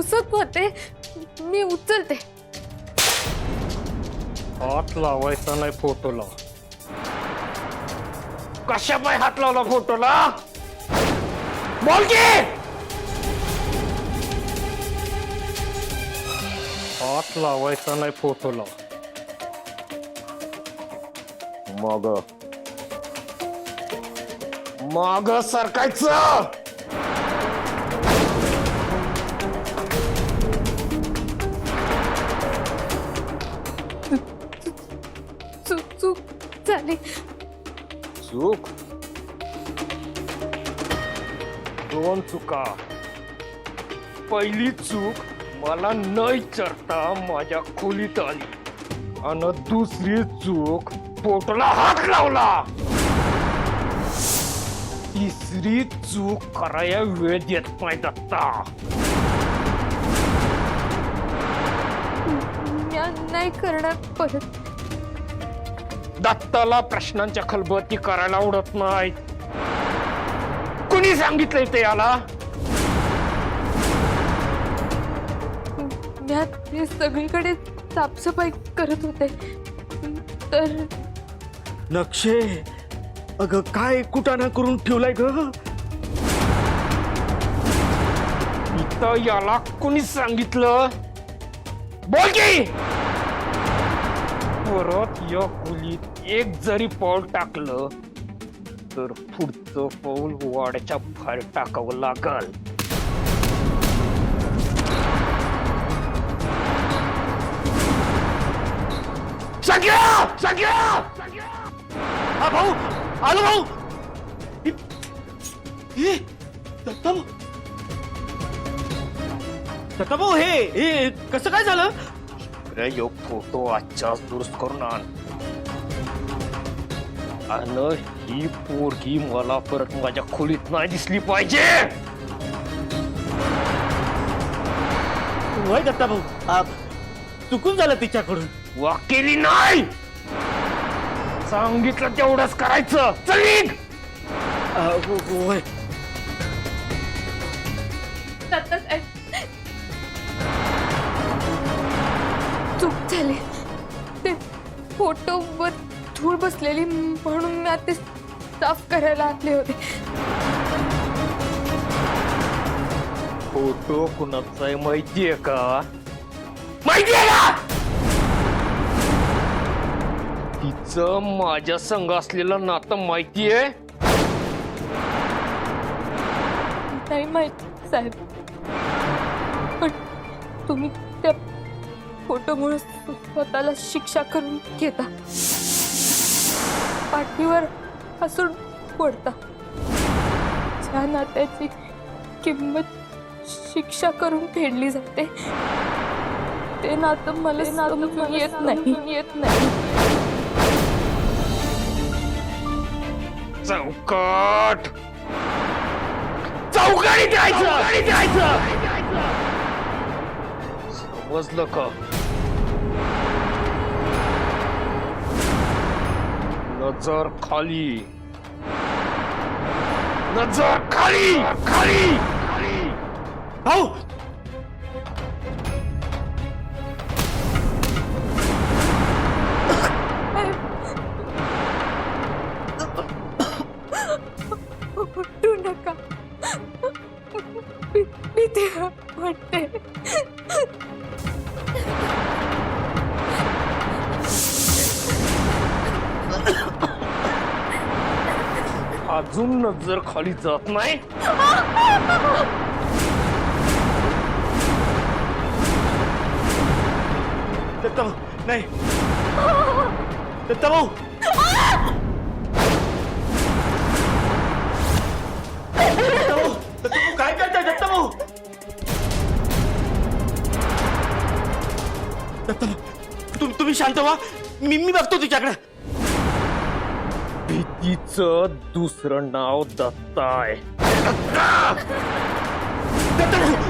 पुसत होते, मी उचलते. हात लावायचा नाही फोटोला. कशा पाय हात लावला फोटोला? बोल की. हात लावायचा नाही फोटोला. माग सरकायचं. चूक झाली. चूक? दोन चुका. पहिली चूक मला न विचारता माझ्या खोलीत आली आणि दुसरी चूक फोटोला हात लावला. तिसरी चूक कराया वेळ देत नाही दत्ता. नाही करणार परत. दत्ताला प्रश्नांच्या खलबत्ती करायला आवडत नाही. कुणी सांगितलंय ते याला? मी सगळीकडे साफसफाई करत होते तर. नक्षे, अगं काय कुटाणा करून ठेवलाय ग? इथं याला कुणी सांगितलं? बोल की. परत या खोलीत एक जरी पाऊल टाकलं तर पुढचं पाऊल वाड्याच्या बाहेर टाकावं लागल. हा भाऊ, आलो भाऊ. हे दत्ता भाऊ, हे कसं काय झालं? रे यो फोटो आजच्याच दुरुस्त करून आण. आणि ही पोरगी मला परत माझ्या खोलीत नाही दिसली पाहिजे. होय दत्ता भाऊ, चुकून झालं तिच्याकडून. वाकेली नाही. सांगितलं तेवढंच करायचं. चल निघ. होय. चूक झाली. ते फोटोवर धूळ बसलेली म्हणून मी आता साफ करायला आणले होते. फोटो कुणाचा आहे माहितीये का? माहितीये का? तिचं माझ्या संग असलेलं नातं माहितीये? नाही माहित साहेब, पण तुम्ही त्या फोटोमुळे स्वतःला शिक्षा करून घेता. पाठीवर हसून फोडता. ज्या नात्याची किंमत शिक्षा करून फेडली जाते ते नातं मला समजून येत नाही. चौकट. चौकटीत राहायचं. समजलं का? नजर खाली. नजर खाली. खाली. भाऊ, उठू नका. भीती वाटते. अजून नजर खाली जात नाही. दत्ता भाऊ, नाही. दत्ता भाऊ, काय करताय दत्ता भाऊ? दत्ता भाऊ, तुम्ही शांत व्हा. मी बघतो तिच्याकडे. भीतीचं दुसरं नाव दत्ता आहे.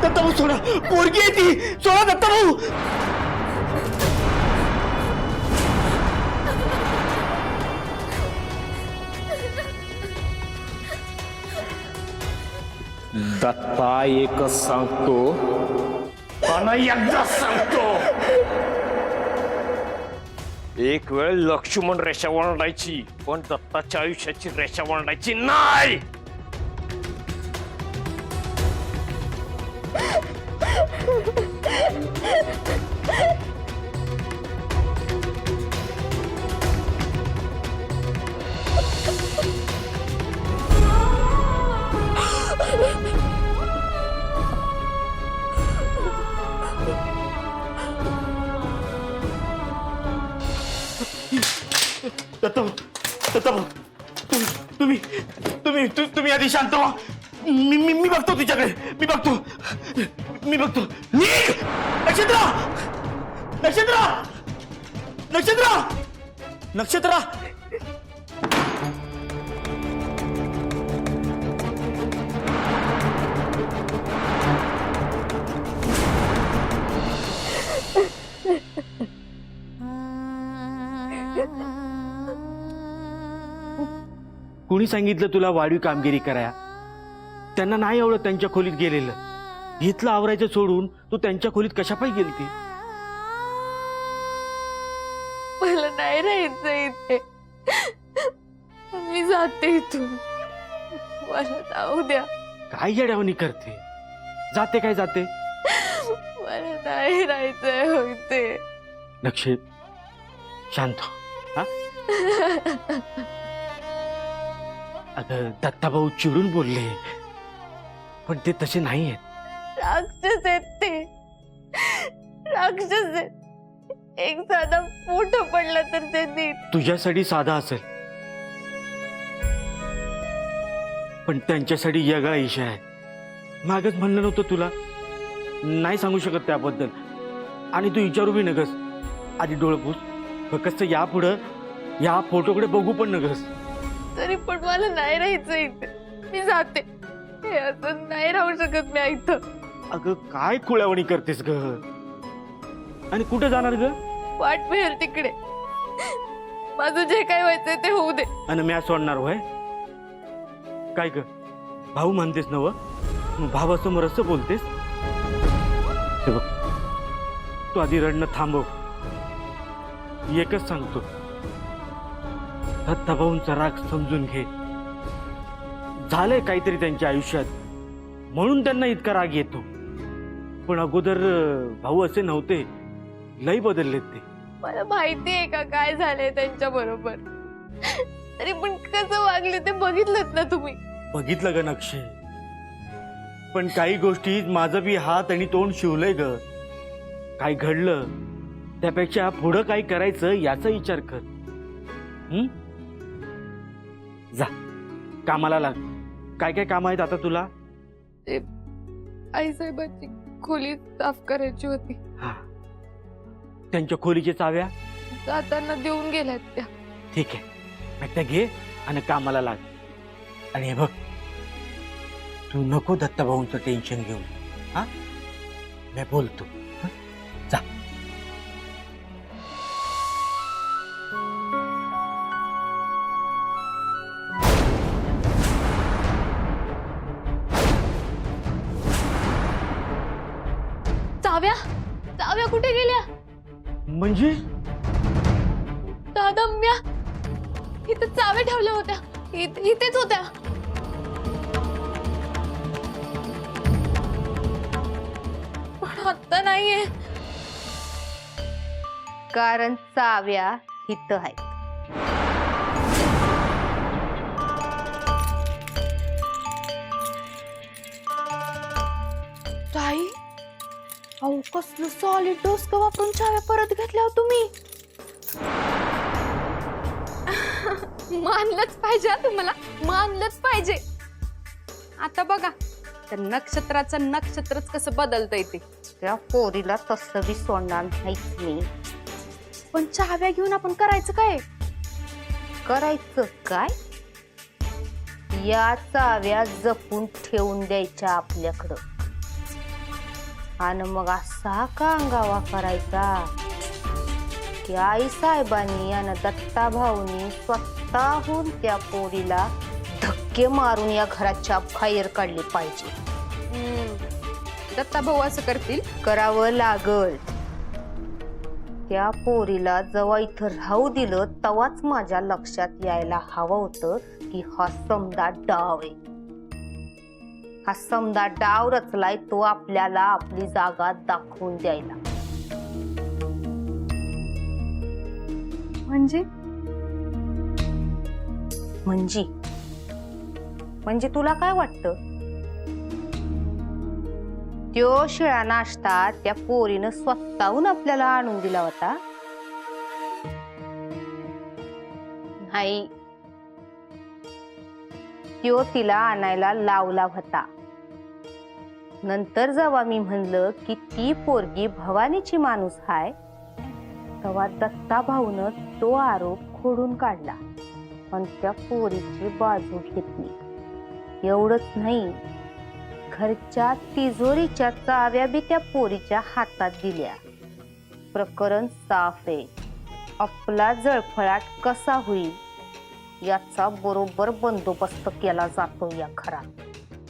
दत्ता भाऊ सोडा. पोरगी आहे ती. सोडा दत्ता भाऊ. दत्ता एकच सांगतो, आणि एकदा सांगतो, एक वेळ लक्ष्मण रेषा वळणायची, पण दत्ताच्या आयुष्याची रेषा वळणायची नाही. तुम्ही आधी शांत व्हा. मी बघतो तिच्याकडे. मी बघतो. निघ! नक्षत्र! कुणी सांगितलं तुला वाढीव कामगिरी कराया? त्यांना नाही एवढं त्यांच्या खोलीत गेलेलं. इथलं आवरायचं सोडून तू त्यांच्या खोलीत कशापायी गेलती? मला नाही राहायचं इथे. मी जाते इथून. मला जाऊ द्या. काय येड्यावानी करते? जाते काय जाते? मला नाही राहायचंय हो इथे. नक्षे, शांत हो. हा? अगं दत्ताभाऊ चिडून बोलले, पण ते तसे नाही आहेत. राक्षस आहेत ते. राक्षस आहेत. एक साधा फोटो पडला तर त्यांनी. तुझ्यासाठी साधा असेल, पण त्यांच्यासाठी वेगळा विषय आहे. मागच म्हणलं नव्हतं तुला? नाही सांगू शकत त्याबद्दल. आणि तू विचारू बी नगस. आधी डोळं पुस. फक्त यापुढं या फोटोकडे बघू पण नगस. तरी पण मला नाही राहायचं इथे. मी जाते. हे असं नाही राहू शकत मी इथं. अगं काय खुळ्यावणी करतेस ग? आणि कुठे जाणार ग? वाट मिळेल तिकडे. माझं जे काय व्हायचंय ते होऊ दे. आणि म्या सोडणार होय? काय ग भाऊ म्हणतेस नव? भावासमोर असं बोलतेस? हे बघ, तू आधी रडणं थांबव. एकच सांगतो, दत्ताभाऊंचा राग समजून घे. झालंय काहीतरी त्यांच्या आयुष्यात, म्हणून त्यांना इतका राग येतो. पण अगोदर भाऊ असे नव्हते. लई बदललेत ते. मला माहिती आहे का काय झालंय त्यांच्या बरोबर. तरी पण कसं वागले ते बघितलं ना तुम्ही. बघितलं ग नक्षे, पण काही गोष्टी माझं बी हात आणि तोंड शिवलंय ग. काय घडलं त्यापेक्षा पुढं काय करायचं याचा विचार कर. जा कामाला लाग. काय काय काम आहेत आता तुला? ते आईसाहेबांची खोली साफ करायची होती. हा, त्यांच्या खोलीच्या चाव्या जाताना देऊन गेल्यात त्या. ठीक आहे, मग त्या घे आणि कामाला लाग. आणि हे बघ, तू नको दत्ताभाऊंचं टेन्शन घेऊ. हा, मी बोलतो. हा? जा. चाव्या चाव्या कुठे गेल्या? म्हणजे दादा म्या इथे चाव्या ठेवल्या होत्या. इथेच होत्या. पण आता नाहीये. कारण चाव्या हित आहेत. ताई, अहो कसलं सॉलिड डोस का वापरून चाव्या परत घेतल्या हो तुम्ही. मानलंच पाहिजे हा तुम्हाला. मानलंच पाहिजे. आता बघा त्या नक्षत्राचं नक्षत्रच कसं बदलतंय ते. त्या पोरीला तसं बी सोडणार नाहीच मी. पण चाव्या घेऊन आपण करायचं काय? करायचं काय? या चाव्या जपून ठेवून द्यायच्या आपल्याकडं. आणि मग असा कांगावा करायचा की आई साहेबांनी आणि दत्ता भाऊनी स्वतःहून त्या पोरीला धक्के मारून या घराच्या बाहेर काढले पाहिजे. दत्ता भाऊ असं करतील? करावं लागल. त्या पोरीला जेव्हा इथं राहू दिलं तेव्हाच माझ्या लक्षात यायला हवं होतं की हा समदा डाव आहे. हा समदा डाव रचलाय तो आपल्याला आपली जागा दाखवून द्यायला. म्हणजे म्हणजे म्हणजे तुला काय वाटतं? त्यो शिळा नाश्ता त्या पोरीनं स्वतःहून आपल्याला आणून दिला होता? नाही, त्यो तिला आणायला लावला होता. नंतर जेव्हा मी म्हणलं की ती पोरगी भवानीची माणूस हाय तेव्हा दत्ता भाऊनं तो आरोप खोडून काढला आणि त्या पोरीची बाजू घेतली. एवढंच नाही, घरच्या तिजोरीच्या चाव्या बी त्या पोरीच्या हातात दिल्या. प्रकरण साफ आहे. आपला जळफळाट कसा होईल याचा बरोबर बंदोबस्त केला जातो या घरात.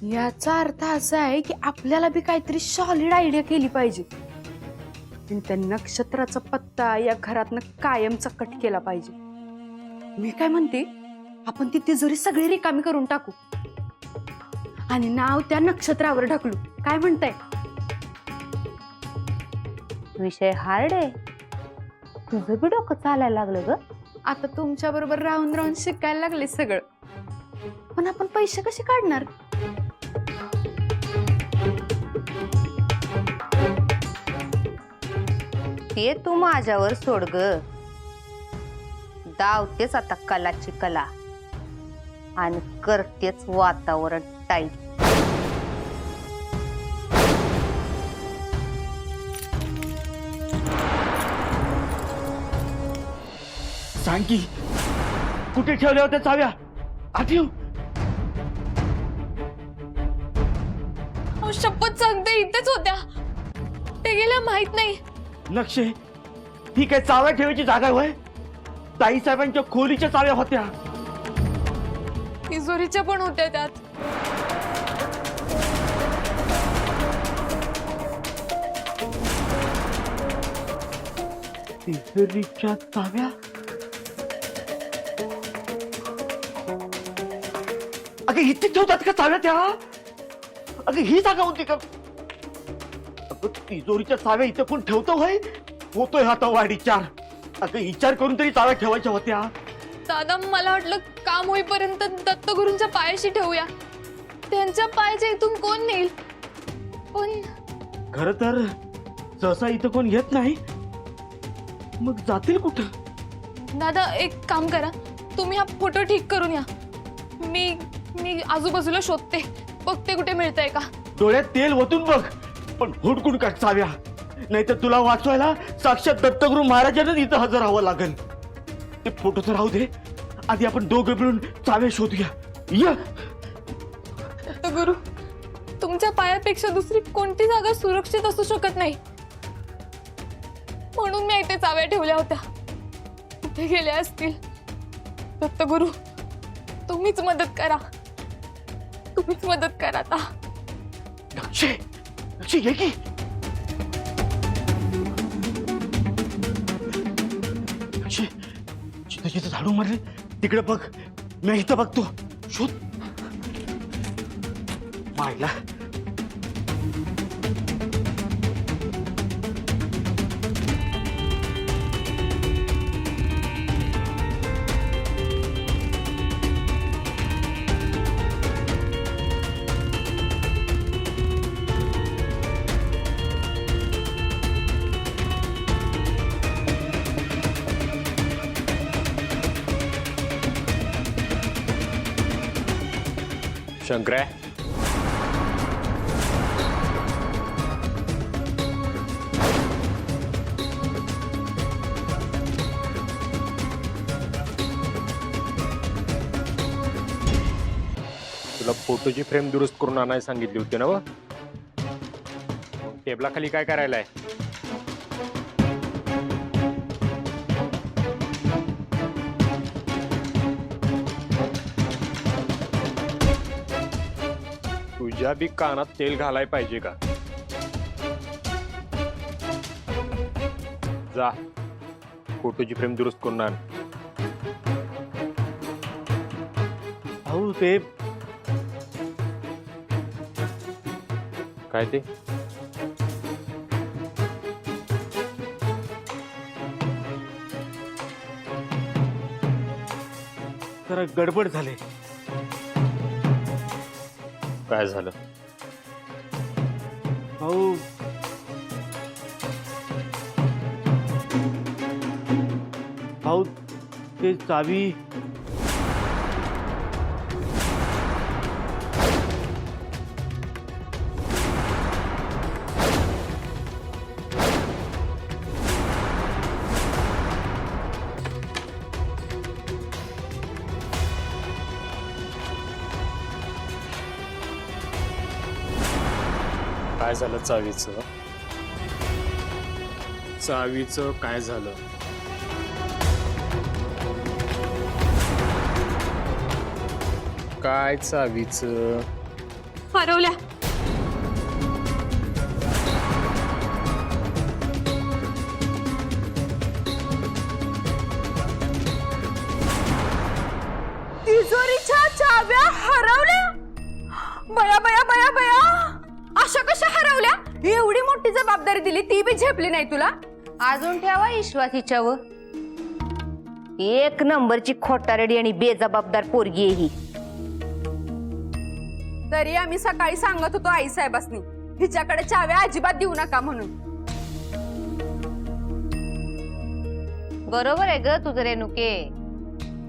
याचा अर्थ असा आहे की आपल्याला बी काहीतरी सॉलिड आयडिया केली पाहिजे आणि त्या नक्षत्राचा पत्ता या घरातनं कायमचा कट केला पाहिजे. मी काय म्हणते, आपण ती तिजोरी सगळी रिकामी करून टाकू आणि नाव त्या नक्षत्रावर ढकलू. काय म्हणताय? विषय हार्ड आहे. तुझं बी डोकं चालायला लागलं ग. आता तुमच्या बरोबर राहून राहून शिकायला लागले सगळं. पण आपण पैसे कसे काढणार? ते तू माझ्यावर सोड ग. दावतेच आता कलाची कला आणि करतेच वातावरण टाईट. सांग की कुठे ठेवल्या होत्या चाव्या? आठव. शपथ सांगते इथेच होत्या. ते गेल्या माहित नाही. नक्षे, ही काय चाव्या ठेवायची जागा होय? ताई साहेबांच्या खोलीच्या चाव्या होत्या. तिजोरीच्या पण होत्या त्यात. तिजोरीच्या चाव्या? अगं इथे ठेवतात का चाव्या त्या? अगं ही जागा होती का? अगं तिजोरीच्या चाव्या इथे कोण ठेवतो होय? होतोय आता वाढीचार. अगं विचार करून तरी चाव्या ठेवायच्या होत्या. दादा, मला वाटलं काम होईपर्यंत दत्तगुरूंच्या पायाशी ठेवूया. त्यांच्या पायाच्या इथून कोण नेईल? पण खर तर सहसा इथं कोण येत नाही. मग जातील कुठं? दादा, एक काम करा, तुम्ही हा फोटो ठीक करून या. मी आजूबाजूला शोधते, बघते कुठे मिळतंय का. डोळ्यात तेल ओतून बघ, पण हुडकून काढ चाव्या. नाहीतर तुला वाचवायला साक्षात दत्तगुरू महाराजांनाच इथं हजर राहावं लागेल. ते फोटो तर राहू दे, आधी आपण दोघं मिळून चाव्या शोधूया. या दत्तगुरू, तुमच्या पायापेक्षा दुसरी कोणती जागा सुरक्षित असू शकत नाही. म्हणून मी इथे चाव्या ठेवल्या होत्या. कुठे गेल्या असतील? दत्तगुरू, तुम्हीच मदत करा. तुम्हीच मदत करा आता. नक्षे, नक्षे ये की. नक्षे, जिथं जिथं झाडू मारले तिकडे बघ. मी इथं बघतो. शोध. मायला शंकर्या, तुला फोटोची फ्रेम दुरुस्त करून आणायला सांगितली होती ना? टेबलाखाली काय करायला आहे? तुझ्या बी कानात तेल घालाय पाहिजे का? जा फोटोची फ्रेम दुरुस्त करून आण. भाऊ ते काय ते? जरा गडबड झाले. काय झालं? भाऊ भाऊ ते चावी काय झालं चावीचं? चावीचं काय झालं? काय चावीचं? हरवल्या. तिजोरीच्या चाव्या हरवल्या. बया बया बया बया, अशा कशा हरवल्या? एवढी मोठी जबाबदारी दिली ती बी झेपली नाही तुला. अजून ठेवा विश्वास हिच्यावर. एक नंबरची खोटारडी आणि बेजबाबदार पोरगी आहे ही. तरी आम्ही सकाळी सांगत होतो आई साहेबांनी हिच्याकडे चाव्या अजिबात देऊ नका म्हणून. बरोबर आहे ग तुझं रेणुके,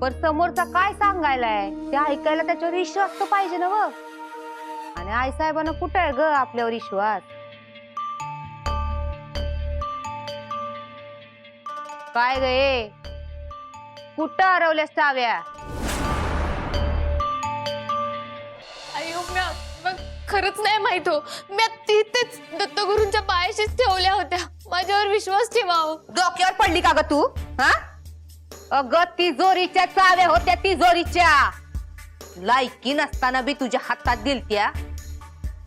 पण समोरचा काय सांगायलाय ते ऐकायला त्याच्यावर विश्वास तर पाहिजे ना व. आणि आई साहेबांना कुठं आहे ग आपल्यावर विश्वास? काय गे, कुठं हरवल्यास चाव्या? अयो मग खरंच नाही माहित हो. मी तिथेच दत्तगुरूंच्या पायाशीच ठेवल्या होत्या. माझ्यावर विश्वास ठेवावं. डोक्यावर पडली का ग तू? हा अग तिजोरीच्या चाव्या होत्या, तिजोरीच्या. लायकी नसताना बी तुझ्या हातात दिलत्या.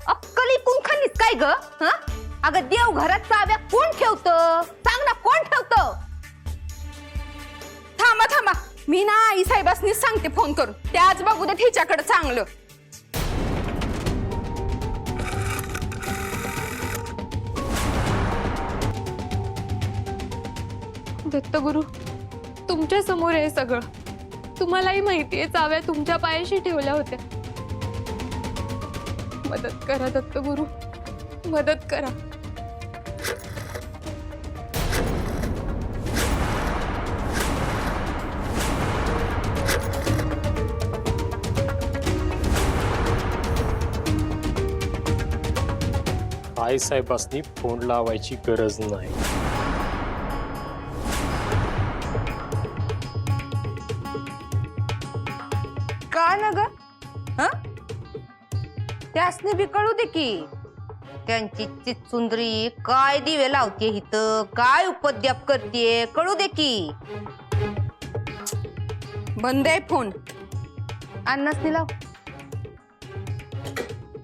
अक्कल इकून खालीस काय ग? हा अगं देव घरात चाव्या कोण ठेवतं? सांग ना, कोण ठेवतं? थांबा थांबा, मी ना आई साहेबांनी सांगते फोन करून. त्याच बघू देत हिच्याकडे चांगलं. दत्तगुरु, तुमच्या समोर आहे सगळं. तुम्हालाही माहितीये चाव्या तुमच्या पायाशी ठेवल्या होत्या. मदत करा दत्तगुरु, मदत करा. आई साहेबांनी फोन लावायची गरज नाही. का ना ग? त्यासने बी कळू दे की त्यांची चिचुंदरी काय दिवे लावते इथं, काय उपद्व्याप करते, कळू दे की. बंद आहे फोन. अन्नासनी लाव.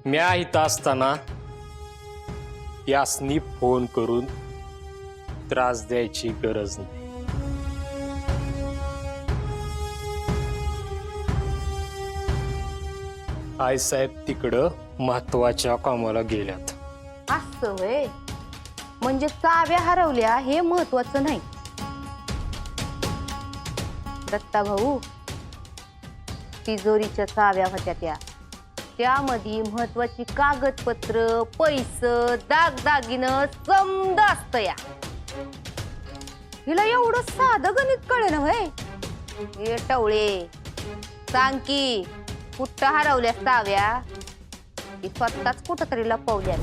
म्या इथं असताना यासनी फोन करून त्रास द्यायची गरज नाही. आई साहेब तिकडं महत्वाच्या कामाला गेल्यात. असं व्हय, म्हणजे चाव्या हरवल्या हे महत्वाचं नाही. दत्ता भाऊ, तिजोरीच्या चाव्या होत्या त्यामध्ये महत्वाची कागदपत्र, पैसे, दागदागिनं समद असत या. हिला एवढं साधं गणित कळे ना व्हय? हे टवळे, सांग की कुठं हरवल्या चाव्या? ती स्वतःच कुठं तरी लपवल्या.